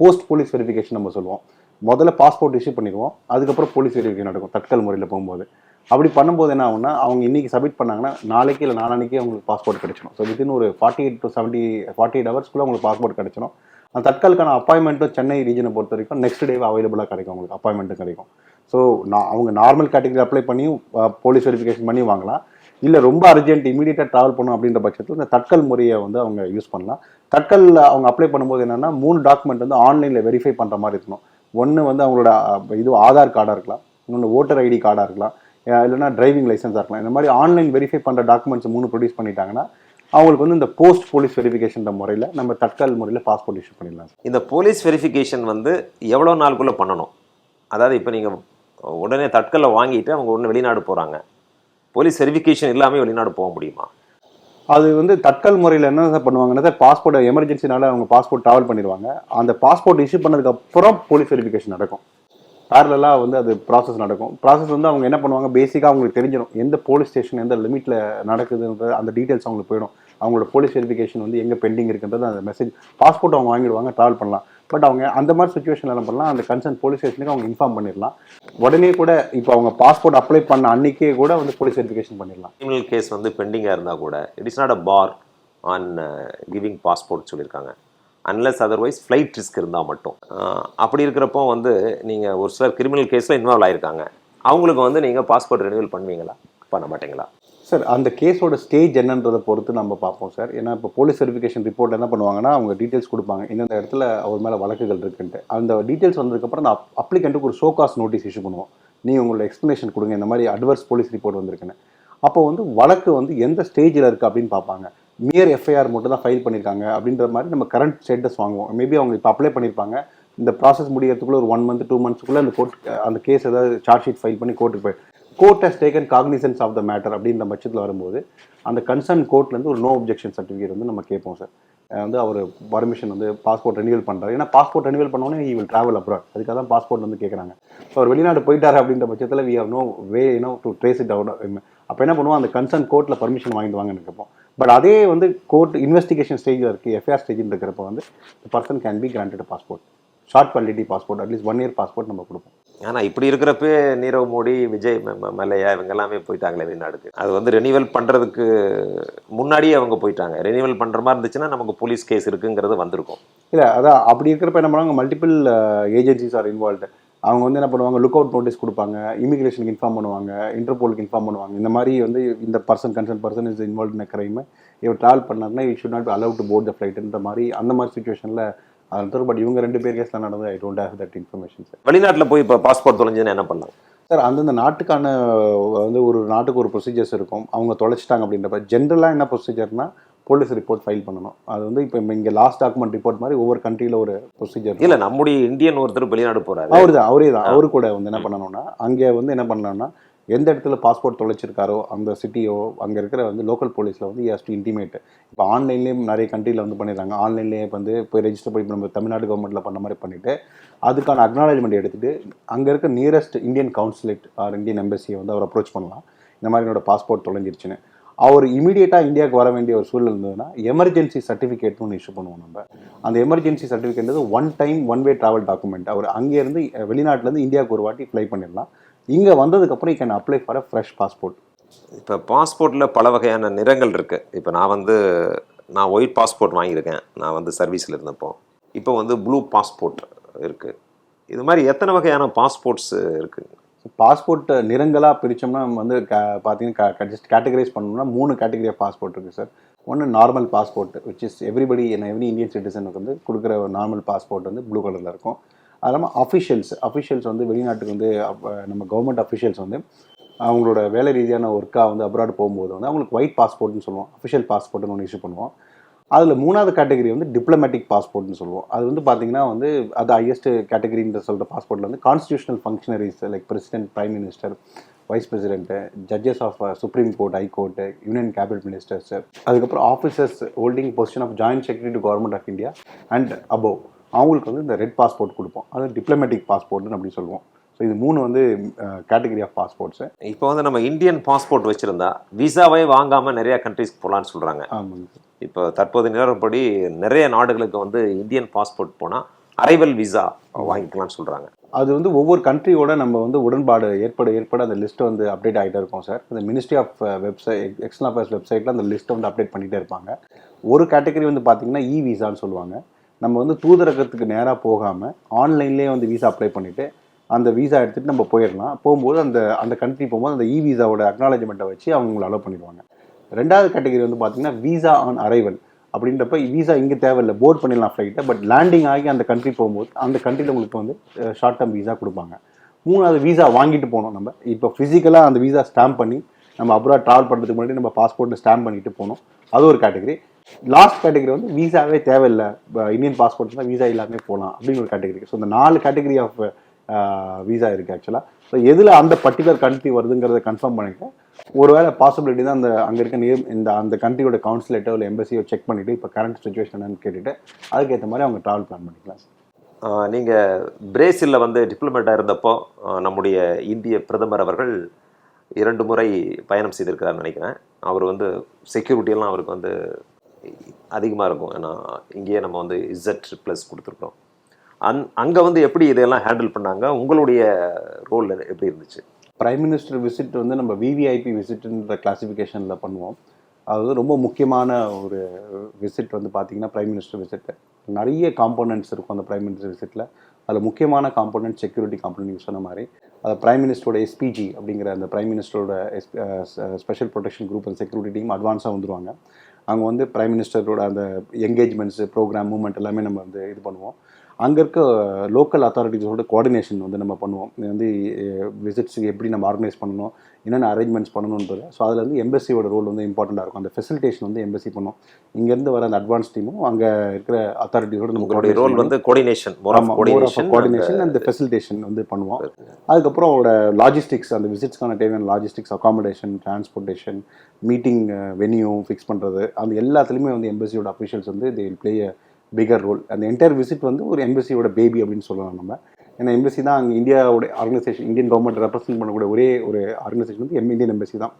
போஸ்ட் போலீஸ் வெரிஃபிகேஷன் நம்ம சொல்லுவோம். முதல்ல பாஸ்போர்ட் இஷ்யூ பண்ணிடுவோம், அதுக்கப்புறம் போலீஸ் வெரிஃபிகேஷன் நடக்கும் தட்கல் முறையில் போகும்போது. அப்படி பண்ணும்போது என்ன ஆகும்னா, அவங்க இன்றைக்கி சப்மிட் பண்ணாங்கன்னா நாளைக்கு இல்லை நாளானிக்கே அவங்களுக்கு பாஸ்போர்ட் கிடைச்சிடும். ஸோ வித்தின் ஒரு 48 ஹவர்ஸ்க்குள்ளே அவங்களுக்கு பாஸ்போர்ட் கிடைச்சிடும். அந்த தட்கலுக்கான அப்பாயின்மெண்ட்டும் சென்னை ரீஜனை பொறுத்த வரைக்கும் நெக்ஸ்ட் டேவே அவைலபிளாக கிடைக்கும், அவங்களுக்கு அப்பாயின்மெண்ட்டும் கிடைக்கும். ஸோ அவங்க நார்மல் கேட்டகரி அப்ளை பண்ணியும் போலீஸ் வெரிஃபிகேஷன் பண்ணி வாங்கலாம். இல்லை ரொம்ப அர்ஜென்ட் இமீடியட்டாக ட்ராவல் பண்ணணும் அப்படின்ற பட்சத்தில் இந்த தட்கல் முறையை வந்து அவங்க யூஸ் பண்ணலாம். தட்கலில் அவங்க அப்ளை பண்ணும்போது என்னென்னா 3 டாக்குமெண்ட் வந்து ஆன்லைனில் வெரிஃபை பண்ணுற மாதிரி இருக்கணும். ஒன்று வந்து அவங்களோட ஆதார் கார்டாக இருக்கலாம், இன்னொன்று ஓட்டர் ஐடி கார்டாக இருக்கலாம், இல்லைனா டிரைவிங் லைசன்ஸாக இருக்கலாம். இந்த மாதிரி ஆன்லைன் வெரிஃபை பண்ணுற டாக்குமெண்ட்ஸ் 3 ப்ரொடியூஸ் பண்ணிட்டாங்கன்னா அவங்களுக்கு வந்து இந்த போஸ்ட் போலீஸ் வெரிஃபிகேஷன் முறையில் நம்ம தட்கல் முறையில் பாஸ்போர்ட் இஷ்யூ பண்ணிடலாம்.
இந்த போலீஸ் வெரிஃபிகேஷன் வந்து எவ்வளோ நாளுக்குள்ளே பண்ணணும்? அதாவது இப்போ நீங்கள் உடனே தட்கலில் வாங்கிட்டு அவங்க உடனே வெளிநாடு போகிறாங்க, போலீஸ் வெரிஃபிகேஷன் இல்லாமல் வெளிநாடு போக முடியுமா?
அது வந்து தட்கல் முறையில் என்ன பண்ணுவாங்கன்னா சார், பாஸ்போர்ட் எமர்ஜென்சினால அவங்க பாஸ்போர்ட் ட்ராவல் பண்ணிடுவாங்க. அந்த பாஸ்போர்ட் இஷ்யூ பண்ணதுக்கப்புறம் போலீஸ் வெரிஃபிகேஷன் நடக்கும். பேரலாக வந்து அது ப்ராசஸ் நடக்கும். ப்ராசஸ் வந்து அவங்க என்ன பண்ணுவாங்க, பேசிக்காக அவங்களுக்கு தெரிஞ்சிடும் எந்த போலீஸ் ஸ்டேஷன் எந்த லிமிட்டில் நடக்குதுன்றது அந்த டீட்டெயில்ஸ் அவங்களுக்கு போயிடும். அவங்களோட போலீஸ் வெரிஃபிகேஷன் வந்து எங்கே பெண்டிங் இருக்குன்றது அந்த மெசேஜ் பாஸ்போர்ட் அவங்க வாங்கிடுவாங்க, ட்ராவல் பண்ணலாம். பட் அவங்க அந்த மாதிரி சுச்சுவேஷன் என்ன பண்ணலாம், அந்த கன்சர்ன் போலீஸ் ஸ்டேஷனுக்கு அவங்க இன்ஃபார்ம் பண்ணிடலாம். உடனே கூட இப்போ அவங்க பாஸ்போர்ட் அப்ளை பண்ண அன்றைக்கே கூட வந்து போலீஸ் வெரிஃபிகேஷன் பண்ணிடலாம்.
கிரிமினல் கேஸ் வந்து பெண்டிங்காக இருந்தால் கூட it is not a bar on giving passport சொல்லியிருக்காங்க. அன்லெஸ் அதர்வைஸ் ஃப்ளைட் ரிஸ்க் இருந்தால் மட்டும். அப்படி இருக்கிறப்போ வந்து நீங்கள் ஒரு சிலர் கிரிமினல் கேஸில் இன்வால்வ் ஆகிருக்காங்க, அவங்களுக்கு வந்து நீங்கள் பாஸ்போர்ட் ரெனியூவல் பண்ணுவீங்களா, பண்ண மாட்டீங்களா?
சார் அந்த கேஸோட ஸ்டேஜ் என்னன்றதை பொறுத்து நம்ம பார்ப்போம் சார். ஏன்னா இப்போ போலீஸ் வெரிஃபிகேஷன் ரிப்போர்ட் என்ன பண்ணுவாங்கன்னா, அவங்க டீட்டெயில்ஸ் கொடுப்பாங்க, இந்தந்த இடத்துல அவர் மேலே வழக்குகள் இருக்குன்ட்டு. அந்த டீட்டெயில்ஸ் வந்ததுக்கப்புறம் அந்த அப்ளிகண்ட்டுக்கு ஒரு ஷோகாஸ் நோட்டீஸ் இஷ்யூ பண்ணுவோம். நீங்கள் உங்களோட எக்ஸ்ப்ளனேஷன் கொடுங்க, இந்த மாதிரி அட்வர்ஸ் போலீஸ் ரிப்போர்ட் வந்திருக்குன்னு. அப்போ வந்து வழக்கு வந்து எந்த ஸ்டேஜில் இருக்குது அப்படின்னு பார்ப்பாங்க. மியர் எஃப்ஐஆர் மட்டும் தான் ஃபைல் பண்ணியிருக்காங்க அப்படின்ற மாதிரி நம்ம கரண்ட் ஸ்டேட்டஸ் வாங்குவோம். மேபி அவங்க இப்போ அப்ளை பண்ணியிருப்பாங்க, இந்த ப்ராசஸ் முடிகிறதுக்குள்ளே ஒரு 1 month 2 monthsக்குள்ளே அந்த கேஸ் ஏதாவது சார்ஜ் ஷீட் ஃபைல் பண்ணி கோர்ட்டுக்கு போய் court has taken cognizance of the matter அப்படின்ற பட்சத்தில் வரும்போது அந்த கன்சர்ன் கோர்ட்லேருந்து ஒரு நோ அப்ஜெக்ஷன் சர்டிஃபிகேட் வந்து நம்ம கேட்போம் சார். வந்து அவர் பர்மிஷன் வந்து பாஸ்போர்ட் ரெனியூவல் பண்ணுறாரு. ஏன்னா பாஸ்போர்ட் ரெனியூவல் பண்ணோன்னே ஈ வில் ட்ராவல் அப்ராட், அதுக்காக தான் பாஸ்போர்ட் வந்து கேட்குறாங்க. ஸோ அவர் வெளிநாடு போயிட்டார் அப்படின்ற பட்சத்தில் we have no way to trace it out. அப்போ என்ன பண்ணுவோம், அந்த கன்சர்ன் கோர்ட்டில் பர்மிஷன் வாங்கிட்டு வாங்கன்னு கேட்போம். பட் அதே வந்து கோர்ட் இன்வெஸ்டிகேஷன் ஸ்டேஜில் இருக்குது, எஃப்ஐஆர் ஸ்டேஜில் இருக்கிறப்ப வந்து person can be granted passport, short validity passport, at least 1 year passport நம்ம கொடுப்போம்.
ஆனால் இப்படி இருக்கிறப்ப நீரவ் மோடி, விஜய் மல்லையா இவங்க எல்லாமே போயிட்டாங்களே வெளிநாடுக்கு. அது வந்து ரெனியூவல் பண்ணுறதுக்கு முன்னாடியே அவங்க போயிட்டாங்க. ரெனியூவல் பண்ணுற மாதிரி இருந்துச்சுன்னா நமக்கு போலீஸ் கேஸ் இருக்குங்கிறது வந்திருக்கும்.
இல்லை அதான் அப்படி இருக்கிறப்ப என்ன பண்ணுவாங்க, மல்டிபிள் ஏஜென்சிஸ் ஆர் இன்வால்வ்டு. அவங்க வந்து என்ன பண்ணுவாங்க, லுக் அவுட் நோட்டீஸ் கொடுப்பாங்க, இமிகிரேஷனுக்கு இன்ஃபார்ம் பண்ணுவாங்க, இன்டர்போலுக்கு இன்ஃபார்ம் பண்ணுவாங்க. இந்த மாதிரி வந்து இந்த concern person is involve in crime, இவர் ட்ராவல் பண்ணாருன்னா it should not be allowed to board the ஃப்ளைட்ன்ற மாதிரி அந்த மாதிரி சுச்சுவேஷனில் அது. பட் இவங்க 2 பேர் கேஸில் நடந்தது I don't have that information sir.
வெளிநாட்டில் போய் இப்போ பாஸ்போர்ட் தொலைஞ்சுன்னு என்ன பண்ணலாம்
சார்? அந்தந்த நாட்டுக்கான வந்து ஒரு நாட்டுக்கு ஒரு ப்ரொசீஜர்ஸ் இருக்கும். அவங்க தொலைச்சிட்டாங்க அப்படின்றப்ப ஜென்ரலாக என்ன ப்ரொசீஜர்னா போலீஸ் ரிப்போர்ட் ஃபைல் பண்ணணும். அது வந்து இப்போ இங்கே லாஸ்ட் டாக்குமெண்ட் ரிப்போர்ட் மாதிரி ஒவ்வொரு கண்ட்ரியில் ஒரு ப்ரொசீஜர்.
இல்லை, நம்முடைய இந்தியன் ஒருத்தர் வெளிநாடு போகிறாரு,
அவரே தான் அவரு கூட வந்து என்ன பண்ணணும்னா அங்கே வந்து என்ன பண்ணலாம்னா எந்த இடத்துல பாஸ்போர்ட் தொலைச்சிருக்காரோ அந்த சிட்டியோ அங்கே இருக்கிற வந்து லோக்கல் போலீஸில் வந்து ஹஸ் டு இன்டிமேட். இப்போ ஆன்லைன்லேயும் நிறைய கண்ட்ரியில் வந்து பண்ணிடுறாங்க. ஆன்லைன்லேயே வந்து போய் ரெஜிஸ்டர் பண்ணி நம்ம தமிழ்நாடு கவர்மெண்ட்டில் பண்ண மாதிரி பண்ணிவிட்டு அதுக்கான அக்னாலஜ்மெண்ட் எடுத்துகிட்டு அங்கே இருக்க nearest Indian consulate or Indian எம்பசியை வந்து அவர் அப்ரோச் பண்ணலாம். இந்த மாதிரி என்னோட பாஸ்போர்ட் தொலைஞ்சிருச்சுன்னு. அவர் இமீடியட்டாக இந்தியாவுக்கு வர வேண்டிய ஒரு சூழல் இருந்ததுன்னா எமர்ஜென்சி சர்டிஃபிகேட்னு ஒன்று இஷ்யூ பண்ணுவோம் நம்ம. அந்த emergency certificate one way travel document. அவர் அங்கேருந்து வெளிநாட்டிலேருந்து இந்தியாவுக்கு ஒரு வாட்டி ஃப்ளை பண்ணிடலாம். இங்கே வந்ததுக்கப்புறம் can apply for a fresh passport.
இப்போ பாஸ்போர்ட்டில் பல வகையான நிறங்கள் இருக்குது. இப்போ நான் ஒயிட் பாஸ்போர்ட் வாங்கியிருக்கேன், நான் வந்து சர்வீஸில் இருந்தப்போ. இப்போ வந்து ப்ளூ பாஸ்போர்ட் இருக்குது. இது மாதிரி எத்தனை வகையான பாஸ்போர்ட்ஸ் இருக்குது?
பாஸ்போர்ட் நிறங்களாக பிரித்தோம்னா வந்து பார்த்தீங்கன்னா ஜஸ்ட் கேட்டகரைஸ் பண்ணோம்னா 3 கேட்டகரி ஆஃப் பாஸ்போர்ட் இருக்குது சார். ஒன்று normal passport which is every Indian சிட்டிசனுக்கு வந்து கொடுக்குற ஒரு நார்மல் பாஸ்போர்ட் வந்து ப்ளூ கலரில் இருக்கும். அது இல்லாமல் அஃபிஷியல்ஸ் வந்து வெளிநாட்டுக்கு வந்து நம்ம கவர்மெண்ட் அஃபிஷியல்ஸ் வந்து அவங்களோட வேலை ரீதியான ஒர்க்காக வந்து அப்ராட் போகும்போது வந்து அவங்களுக்கு ஒயிட் பாஸ்போர்ட்னு சொல்லுவோம், அஃபிஷியல் பாஸ்போர்ட்னு ஒன்று இஷ்யூ பண்ணுவோம். அதில் 3வது கேட்டகரி வந்து டிப்ளமேட்டிக் பாஸ்போர்ட்னு சொல்லுவோம். அது வந்து பார்த்தீங்கன்னா வந்து அது ஹையஸ்ட் கேட்டகரின்ற சொல்கிற பாஸ்போர்ட்டில் வந்து constitutional functionaries like president, prime minister, vice president, judges of supreme court, high court, union cabinet ministers, அதுக்கப்புறம் officers holding position of joint secretary to government of India and above, அவங்களுக்கு வந்து இந்த ரெட் பாஸ்போர்ட் கொடுப்போம். அது diplomatic பாஸ்போர்ட்னு அப்படி சொல்லுவோம். So இது 3 வந்து கேட்டகரி ஆஃப் பாஸ்போர்ட்ஸு.
இப்போ வந்து நம்ம இந்தியன் பாஸ்போர்ட் வச்சுருந்தா விசாவே வாங்காமல் நிறையா கண்ட்ரிஸ்க்கு போகலான்னு சொல்கிறாங்க.
ஆமாங்க.
இப்போ தற்போது நிலவரப்படி நிறைய நாடுகளுக்கு வந்து இந்தியன் பாஸ்போர்ட் போனால் அரைவல் விசா வாங்கிக்கலாம்னு சொல்கிறாங்க.
அது வந்து ஒவ்வொரு கண்ட்ரியோட நம்ம வந்து உடன்பாடு ஏற்பட அந்த லிஸ்ட்டை வந்து அப்டேட் ஆகிட்டே இருக்கும் சார். இந்த மினிஸ்ட்ரி ஆஃப் எக்ஸ்டர்னல் அஃபேர்ஸ் வெப்சைட்டில் அந்த லிஸ்ட்டை வந்து அப்டேட் பண்ணிகிட்டே இருப்பாங்க. ஒரு கேட்டகரி வந்து பார்த்திங்கன்னா விசான்னு சொல்லுவாங்க. நம்ம வந்து தூதரகத்துக்கு நேராக போகாமல் ஆன்லைன்லேயே வந்து விசா அப்ளை பண்ணிவிட்டு அந்த விசா எடுத்துகிட்டு நம்ம போயிடலாம். போகும்போது அந்த கண்ட்ரி போகும்போது அந்த விசாவோட அக்னாலஜ்மெண்ட்டை வச்சு அவங்களை அலோவ் பண்ணிடுவாங்க. 2வது கேட்டகரி வந்து பார்த்திங்கன்னா விசா ஆன் அரைவல். அப்படின்றப்ப விசா இங்கே தேவையில்லை, போர்ட் பண்ணிடலாம் ஃப்ளைட்டை, பட் லேண்டிங் ஆகி அந்த கண்ட்ரி போகும்போது அந்த கண்ட்ரியில் உங்களுக்கு வந்து ஷார்ட் டேர்ம் விசா கொடுப்பாங்க. 3வது விசா வாங்கிட்டு போகணும். நம்ம இப்போ ஃபிசிக்கலாக அந்த விசா ஸ்டாம்ப் பண்ணி நம்ம அப்ராட் ட்ராவல் பண்ணுறதுக்கு முன்னாடி நம்ம பாஸ்போர்ட்டை ஸ்டாம்ப் பண்ணிட்டு போகணும். அது ஒரு கேட்டகரி. லாஸ்ட் கேட்டகரி வந்து விசாவே தேவையில்லை, இந்தியன் பாஸ்போர்ட் தான் விசா இல்லாமே போகலாம் அப்படின்னு ஒரு கேட்டகரி. ஸோ இந்த 4 கேட்டகரி ஆஃப் விசா இருக்குது ஆக்சுவலாக. ஸோ எதில் அந்த பர்டிகுலர் கண்ட்ரி வருதுங்கிறத கன்ஃபார்ம் பண்ணிவிட்டு ஒருவேளை பாசிபிலிட்டி தான் அங்கே இருக்க அந்த கண்ட்ரியோட கவுன்சிலேட்டோ இல்லை எம்பசியோ செக் பண்ணிவிட்டு இப்போ கரண்ட் சுச்சுவேஷன் என்னன்னு கேட்டுட்டு அதுக்கேற்ற மாதிரி அவங்க ட்ராவல் பிளான் பண்ணிக்கலாம்.
நீங்கள் பிரேசிலில் வந்து டிப்ளமேட்டாக இருந்தப்போ நம்முடைய இந்திய பிரதமர் அவர்கள் 2 முறை பயணம் செய்திருக்கிறான்னு நினைக்கிறேன். அவர் வந்து செக்யூரிட்டியெல்லாம் அவருக்கு வந்து அதிகமாக இருக்கும். ஏன்னா இங்கேயே நம்ம வந்து Z+ கொடுத்துருக்கோம். அங்கே வந்து எப்படி இதெல்லாம் ஹேண்டில் பண்ணாங்க? உங்களுடைய ரோல் எப்படி இருந்துச்சு?
பிரைம் மினிஸ்டர் விசிட் வந்து நம்ம விவிஐபி விசிட்ன்ற கிளாசிஃபிகேஷனில் பண்ணுவோம். அது ரொம்ப முக்கியமான ஒரு விசிட் வந்து பார்த்திங்கன்னா பிரைம் மினிஸ்டர் விசிட்டு. நிறைய காம்போனன்ட்ஸ் இருக்கும் அந்த பிரைம் மினிஸ்டர் விசிட்டில். அதில் முக்கியமான காம்போனன்ட் செக்யூரிட்டி காம்போனன்ட் சொன்ன மாதிரி அது பிரைம் மினிஸ்டரோட எஸ்பிஜி அப்படிங்கிற அந்த பிரைம் மினிஸ்டரோட ஸ்பெஷல் ப்ரொடெக்ஷன் குரூப் அந்த செக்யூரிட்டி டீம் அட்வான்ஸாக வந்துடுவாங்க. அவங்க வந்து பிரைம் மினிஸ்டரோட அந்த என்கேஜ்மெண்ட்ஸு ப்ரோக்ராம் மூவ்மெண்ட் எல்லாமே நம்ம வந்து இது பண்ணுவோம். அங்கே இருக்க லோக்கல் அத்தாரிட்டிஸோட கோஆர்டினேஷன் வந்து நம்ம பண்ணுவோம். இது வந்து விசிட்ஸுக்கு எப்படி நம்ம ஆர்கனைஸ் பண்ணணும், என்னென்ன அரேஞ்ச்மெண்ட்ஸ் பண்ணணுன்றது. ஸோ அதில் வந்து எம்பசியோட ரோல் வந்து இம்பார்ட்டண்ட்டாக இருக்கும். அந்த ஃபெசிலிட்டேஷன் வந்து எம்பசி பண்ணும். இங்கேருந்து வர அந்த அட்வான்ஸ் டீமும் அங்கே இருக்கிற அத்தாரிட்டிஸோட நம்ம
ரோல் வந்து கோஆர்டினேஷன்
அந்த ஃபெசிலிட்டேஷன் வந்து பண்ணுவோம். அதுக்கப்புறம் அவரோட லாஜிஸ்டிக்ஸ், அந்த விசிட்ஸ்க்கான தேவையான logistics, accommodation, transportation, meeting venue fix பண்ணுறது, அந்த எல்லாத்துலேயுமே வந்து எம்பசியோட அஃபிஷியல்ஸ் வந்து they will play a bigger role. அந்த என்டையர் விசிட் வந்து ஒரு எம்பசியோட பேபி அப்படின்னு சொல்லலாம் நம்ம. ஏன்னா எம்பசி தான் அங்கே இந்தியாவோட ஆர்கனைசேஷன், இந்தியன் கவர்மெண்ட் ரெப்ரசென்ட் பண்ணக்கூடிய ஒரே ஒரு ஆர்கனைசேஷன் வந்து இந்தியன் எம்பசி தான்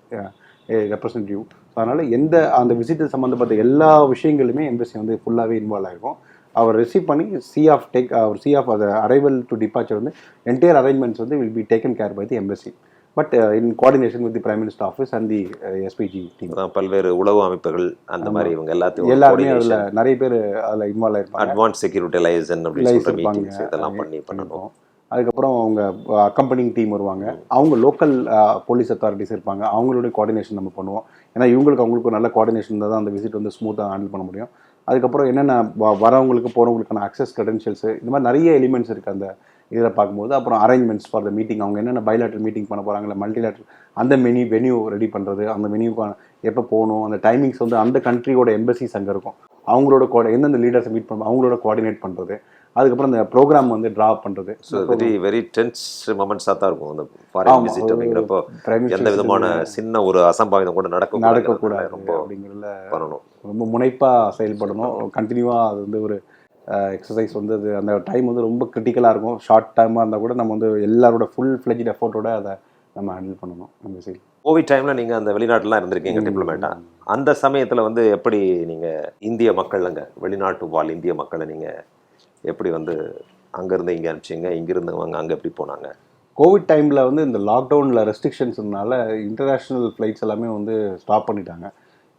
ரெப்ரசன்டேட்டிவ். அதனால் அந்த விசிட்டு சம்மந்தப்பட்ட எல்லா விஷயங்களுமே எம்பசி வந்து ஃபுல்லாகவே இன்வால்வ் ஆகிருக்கும். அவர் ரிசீவ் பண்ணி சி ஆஃப் அது அரைவல் டு டிபார்ச்சர் வந்து என்டையர் அரேஞ்ச்மெண்ட்ஸ் வந்து will be taken care by the embassy, but in coordination with the prime minister office and the SPG team.
பல்வேறு உளவு அமைப்புகள் அந்த மாதிரி இவங்க
எல்லாருமே அதில் நிறைய பேர் அதில் இன்வால்வ் ஆகிருப்பாங்க.
அட்வான்ஸ் செக்யூரிட்டி லைசன் அப்படின்னு இதெல்லாம் பண்ணணும்.
அதுக்கப்புறம் அவங்க அக்கம்பனிங் டீம் வருவாங்க, அவங்க லோக்கல் போலீஸ் அத்தாரிட்டிஸ் இருப்பாங்க, அவங்களுடைய கோஆர்டினேஷன் நம்ம பண்ணுவோம். ஏன்னா அவங்களுக்கு ஒரு நல்ல கோஆர்டினேஷன் இருந்தால் தான் அந்த விசிட் வந்து ஸ்மூத்தாக ஹேண்டில் பண்ண முடியும். அதுக்கப்புறம் என்னென்ன வரவங்களுக்கு போகிறவங்களுக்கான அக்சஸ் கிரெடென்ஷியல்ஸு இந்த மாதிரி நிறைய எலிமெண்ட்ஸ் இருக்குது அந்த இதில் பார்க்கும்போது. அப்புறம் அரேஞ்ச்மெண்ட்ஸ் ஃபார் த மீட்டிங், அவங்க என்னென்ன பைலேட்ரல் மீட்டிங் பண்ண போகிறாங்க, இல்லை மல்டிலேட்ரல் அந்த வென்யூ ரெடி பண்ணுறது, அந்த வென்யூக்கான எப்போ போகணும், அந்த டைமிங்ஸ் வந்து அந்த கண்ட்ரியோட எம்பசிஸ் அங்கே இருக்கும், அவங்களோட எந்தெந்த லீடர்ஸை மீட் பண்ணணும் அவங்களோட கோஆர்டினேட் பண்ணுறது. அதுக்கப்புறம் இந்த ப்ரோக்ராம் வந்து ட்ரா பண்ணுறது.
ஸோ வெரி டென்ஸ் மொமெண்ட்ஸாக தான் இருக்கும் அந்த ஃபாரின் விசிட் அப்படிங்கிறப்போ. எந்த விதமான சின்ன ஒரு அசம்பாவிதம் கூட நடக்கக்கூடாது ரொம்ப
அப்படிங்கிறதுல
பண்ணணும்,
ரொம்ப முனைப்பாக செயல்படணும். கண்டினியூவாக அது வந்து ஒரு எக்ஸசைஸ் வந்து அது அந்த டைம் வந்து ரொம்ப கிரிட்டிக்கலாக இருக்கும். ஷார்ட் டைமாக இருந்தால் கூட நம்ம வந்து எல்லாரோட ஃபுல் ஃப்ளெஜ்ட் எஃபோர்ட்டோட அதை நம்ம ஹேண்டில் பண்ணணும். நம்ம சரி
கோவிட் டைமில் நீங்கள் அந்த வெளிநாட்டுலாம் இருந்திருக்கீங்க டிப்ளமேட்டாக. அந்த சமயத்தில் வந்து எப்படி நீங்கள் இந்திய மக்கள் அங்கே வெளிநாட்டு வாழ் இந்திய மக்களை நீங்கள் எப்படி வந்து அங்கேருந்து இங்கே அனுப்பிச்சிங்க, இங்கேருந்தவங்க அங்கே எப்படி போனாங்க?
கோவிட் டைமில் வந்து இந்த லாக்டவுனில் ரெஸ்ட்ரிக்ஷன்ஸ்னால இன்டர்நேஷ்னல் ஃப்ளைட்ஸ் எல்லாமே வந்து ஸ்டாப் பண்ணிட்டாங்க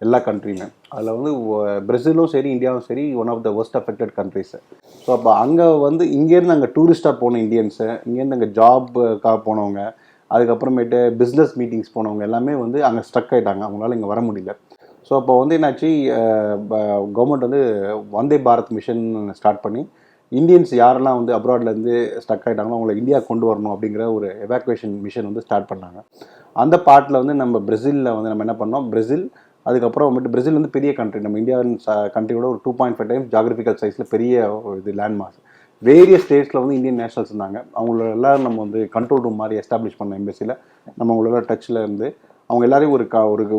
எல்லா கண்ட்ரியுமே. அதில் வந்து பிரேசிலும் சரி இந்தியாவும் சரி one of the worst affected countries. So அப்போ அங்கே வந்து இங்கேருந்து அங்கே டூரிஸ்ட்டாக போன இந்தியன்ஸு, இங்கேருந்து அங்கே ஜாப்புக்காக போனவங்க, அதுக்கப்புறமேட்டு பிஸ்னஸ் மீட்டிங்ஸ் போனவங்க எல்லாமே வந்து அங்கே ஸ்ட்ரக் ஆகிட்டாங்க, அவங்களால இங்கே வர முடியல. ஸோ அப்போ வந்து என்னாச்சு, கவர்மெண்ட் வந்து வந்தே பாரத் மிஷன் ஸ்டார்ட் பண்ணி இந்தியன்ஸ் யாரெல்லாம் வந்து அப்ராட்லேருந்து ஸ்டக் ஆகிட்டாங்களோ அவங்கள இந்தியா கொண்டு வரணும் அப்படிங்கிற ஒரு எவாக்குவேஷன் மிஷன் வந்து ஸ்டார்ட் பண்ணாங்க. அந்த பார்ட்டில் வந்து நம்ம பிரேசிலில் வந்து நம்ம என்ன பண்ணோம், பிரேசில் அதுக்கப்புறம் வந்துட்டு பிரேசில் வந்து பெரிய கண்ட்ரி, நம்ம இந்தியாவின் கண்ட்ரியோட ஒரு 2.5 டைம்ஸ் ஜாகிரபிக்கல் சைஸில் பெரிய இது லேண்ட் மாஸ். வேரியஸ் ஸ்டேட்ஸில் வந்து இந்தியன் நேஷனல்ஸ் இருந்தாங்க. அவங்களோட எல்லோரும் நம்ம வந்து கண்ட்ரோல் ரூம் மாதிரி எஸ்டாப்ளிஷ் பண்ண எம்பசியில் நம்ம அவங்களோட டச்சில் இருந்து அவங்க எல்லாரையும்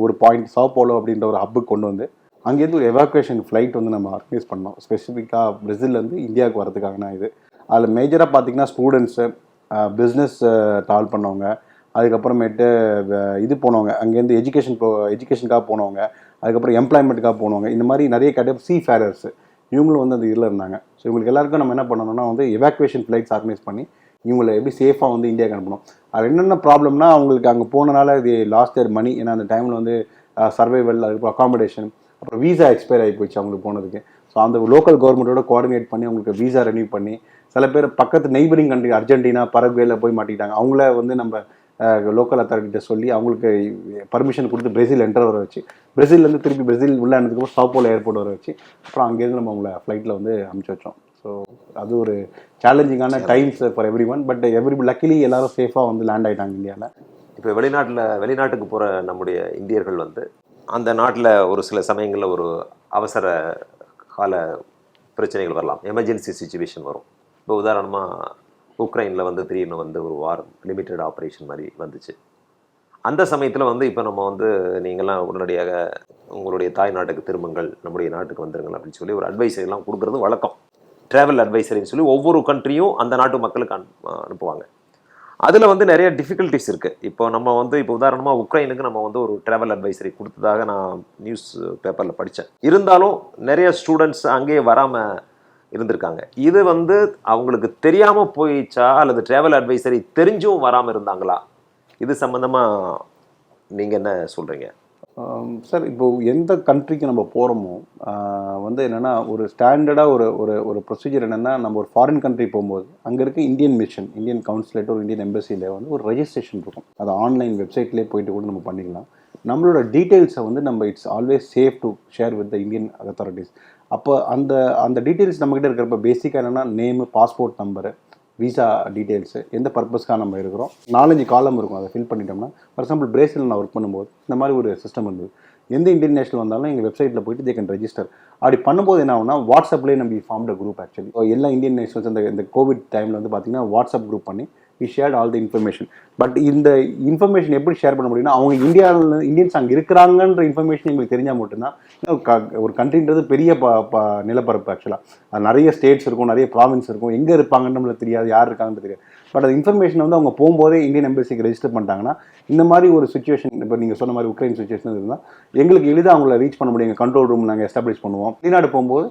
ஒரு பாயிண்ட் சாப்போலோ அப்படின்ற ஒரு ஹப்புக்கு கொண்டு வந்து அங்கேருந்து ஒரு எவாக்குவேஷன் ஃப்ளைட் வந்து நம்ம ஆர்கனைஸ் பண்ணோம், ஸ்பெசிஃபிக்காக பிரேசில்லேருந்து இந்தியாவுக்கு வரதுக்காகனா. இது அதில் மேஜராக பார்த்திங்கன்னா ஸ்டூடெண்ட்ஸு, பிஸ்னஸ் ட்ராவல் பண்ணவங்க, அதுக்கப்புறமேட்டு இது போனவங்க அங்கேருந்து எஜுகேஷனுக்காக போனவங்க, அதுக்கப்புறம் எம்ப்ளாய்மெண்ட்டுக்காக போனவங்க, இந்த மாதிரி நிறைய கேட்டகரி சீ ஃபேரர்ஸு இவங்களும் வந்து அந்த இதில் இருந்தாங்க. ஸோ இவங்களுக்கு எல்லாருக்கும் நம்ம என்ன பண்ணணும்னா வந்து எவாக்குவேஷன் ஃப்ளைட்ஸ் ஆர்கனைஸ் பண்ணி இவங்களை எப்படி சேஃபாக வந்து இந்தியாவுக்கு அனுப்பணும். அது என்னென்ன ப்ராப்ளம்னா அவங்களுக்கு அங்கே போனனால இது லாஸ்ட் இயர் மணி, ஏன்னா அந்த டைமில் வந்து சர்வைவல், அதுக்கப்புறம் அகாமடேஷன், அப்புறம் வீசா எக்ஸ்பயர் ஆகி போச்சு அவங்களுக்கு போனதுக்கு. ஸோ அந்த லோக்கல் கவர்மெண்ட்டோட கோஆர்டினேட் பண்ணி அவங்களுக்கு வீசா ரெனியூ பண்ணி, சில பேர் பக்கத்து நெய்பரிங் கண்ட்ரி அர்ஜென்டினா, பரகுவேல போய் மாட்டிக்கிட்டாங்க. அவங்கள வந்து நம்ம லோக்கல் அத்தாரிட்டிகிட்ட சொல்லி அவங்களுக்கு பர்மிஷன் கொடுத்து பிரேசில் என்டர் வர வச்சு, பிரேசிலேருந்து திருப்பி பிரேசில் உள்ள அனுப்புறதுக்கு சாப்போலோ ஏர்போர்ட் வர வச்சு, அப்புறம் அங்கேருந்து நம்ம அவங்கள ஃப்ளைட்டில் வந்து அனுப்பிச்சி வச்சோம். ஸோ அது ஒரு சேலஞ்சிங்கான times for every one. But luckily எல்லாரும் சேஃபாக வந்து லேண்ட் ஆகிட்டாங்க இந்தியாவில்.
இப்போ வெளிநாட்டுக்கு போகிற நம்முடைய இந்தியர்கள் வந்து அந்த நாட்டில் ஒரு சில சமயங்களில் ஒரு அவசர கால பிரச்சனைகள் வரலாம், எமர்ஜென்சி சுச்சுவேஷன் வரும். இப்போ உதாரணமாக உக்ரைனில் வந்து திடீர்னு வந்து ஒரு வார் லிமிட்டட் ஆப்ரேஷன் மாதிரி வந்துச்சு. அந்த சமயத்தில் வந்து இப்போ நம்ம வந்து நீங்கள்லாம் உடனடியாக உங்களுடைய தாய் நாட்டுக்கு திரும்புங்கள், நம்முடைய நாட்டுக்கு வந்துருங்கள் அப்படின்னு சொல்லி ஒரு அட்வைசரிலாம் கொடுக்குறது வழக்கம். ட்ராவல் அட்வைசரின்னு சொல்லி ஒவ்வொரு கண்ட்ரியும் அந்த நாட்டு மக்களுக்கு அனுப்புவாங்க. அதில் வந்து நிறைய டிஃபிகல்ட்டிஸ் இருக்குது. இப்போ நம்ம வந்து இப்போ உதாரணமாக உக்ரைனுக்கு நம்ம வந்து ஒரு ட்ராவல் அட்வைசரி கொடுத்ததாக நான் நியூஸ் பேப்பரில் படித்தேன். இருந்தாலும் நிறைய ஸ்டூடெண்ட்ஸ் அங்கேயே வராமல் இருந்திருக்காங்க. இது வந்து அவங்களுக்கு தெரியாமல் போயிடுச்சா அல்லது ட்ராவல் அட்வைசரி தெரிஞ்சும் வராமல் இருந்தாங்களா? இது சம்மந்தமாக நீங்கள் என்ன சொல்கிறீங்க?
சார், இப்போது எந்த கண்ட்ரிக்கு நம்ம போகிறோமோ வந்து என்னென்னா ஒரு ஸ்டாண்டர்டாக ஒரு ப்ரொசீஜர் என்னென்னா, நம்ம ஒரு ஃபாரின் கண்ட்ரி போகும்போது அங்கே இருக்க இந்தியன் மிஷன், இந்தியன் கவுன்சிலேட், ஒரு இந்தியன் எம்பசியில் வந்து ஒரு ரெஜிஸ்ட்ரேஷன் இருக்கும். அது ஆன்லைன் வெப்சைட்லேயே போயிட்டு கூட நம்ம பண்ணிக்கலாம். நம்மளோட டீட்டெயில்ஸை வந்து நம்ம it's always safe to share with the Indian authorities. அப்போ அந்த டீட்டெயில்ஸ் நம்மக்கிட்ட இருக்கிறப்ப பேசிக்காக என்னென்னா name, passport number, visa details, எந்த பர்பஸ்க்காக நம்ம இருக்கிறோம், 4-5 காலம் இருக்கும். அதை ஃபில் பண்ணிட்டோம்னா, ஃபார் எக்ஸாம்பிள் பிரேசில் நான் ஒர்க் பண்ணும்போது இந்த மாதிரி ஒரு சிஸ்டம் இருந்தது. எந்த இந்தியன் நேஷனல் வந்தாலும் எங்கள் வெப்சைட்டில் போயிட்டு தே கேன் ரெஜிஸ்டர். அப்படி பண்ணும்போது என்ன ஆகுனா, வாட்ஸ்அப்லேயே நம்ம ஃபார்ம்ட் குரூப். ஆக்சுவலி எல்லா இந்தியன் நேஷனல்ஸ் இந்த கோவிட் டைமில் வந்து பார்த்தீங்கன்னா வாட்ஸ்அப் குரூப் பண்ணி we shared all the information. But இந்த இன்ஃபர்மேஷன் எப்படி ஷேர் பண்ண முடியும்னா, அவங்க இந்தியன்ஸ் அங்கே இருக்கிறாங்கன்ற இன்ஃபர்மேஷன் எங்களுக்கு தெரிஞ்சால் மட்டும்தான். ஒரு கண்ட்ரின்றது பெரிய நிலப்பரப்பு. ஆக்சுவலாக நிறைய ஸ்டேட்ஸ் இருக்கும், நிறைய ப்ராவின்ஸ் இருக்கும், எங்கே இருப்பாங்கன்னு நம்மளுக்கு தெரியாது, யார் இருக்காங்கன்னு தெரியாது. பட் அந்த இன்ஃபர்மேஷன் வந்து அவங்க போகும்போதே இந்தியன் எம்பசிக்கு ரெஜிஸ்டர் பண்ணிட்டாங்கன்னா, இந்த மாதிரி ஒரு சுச்சுவேஷன், இப்போ நீங்கள் சொன்ன மாதிரி உக்ரைன் சுச்சுவேஷன் இருந்தால் எங்களுக்கு எளிதாக அவங்கள ரீச் பண்ண முடியும். எங்கள் கண்ட்ரோல் ரூம் நாங்கள் எஸ்டாப்ளிஷ் பண்ணுவோம். வெளிநாடு போகும்போது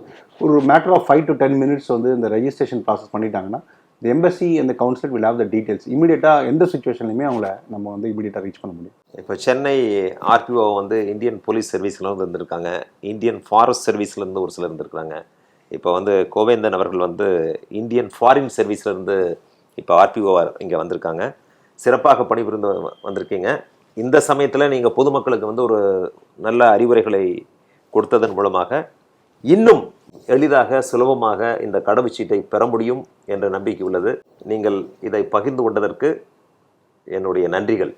ஒரு மேட்டர் ஆஃப் 5 to 10 minutes வந்து இந்த ரெஜிஸ்ட்ரேஷன் ப்ராசஸ் பண்ணிட்டாங்கன்னா, the embassy and the consulate will have the details. இமீடியட்டாக எந்த சுச்சுவேஷன்லையுமே அவங்கள நம்ம வந்து இமீடியட்டாக ரீச் பண்ண முடியும்.
இப்போ சென்னை ஆர்பிஓ வந்து இந்தியன் போலீஸ் சர்வீஸ்லேருந்து இருந்திருக்காங்க, இந்தியன் ஃபாரஸ்ட் சர்வீஸ்லேருந்து ஒரு சிலர் இருந்திருக்காங்க. இப்போ வந்து கோவேந்தன் அவர்கள் வந்து இந்தியன் ஃபாரின் சர்வீஸ்லேருந்து இப்போ ஆர்பிஓஆர் இங்கே வந்திருக்காங்க, சிறப்பாக பணிபுரிந்து வந்திருக்கீங்க. இந்த சமயத்தில் நீங்கள் பொதுமக்களுக்கு வந்து ஒரு நல்ல அறிவுரைகளை கொடுத்ததன் மூலமாக இன்னும் எளிதாக சுலபமாக இந்த கடவுச்சீட்டை பெற முடியும் என்ற நம்பிக்கை உள்ளது. நீங்கள் இதை பகிர்ந்து கொண்டதற்கு என்னுடைய நன்றிகள்.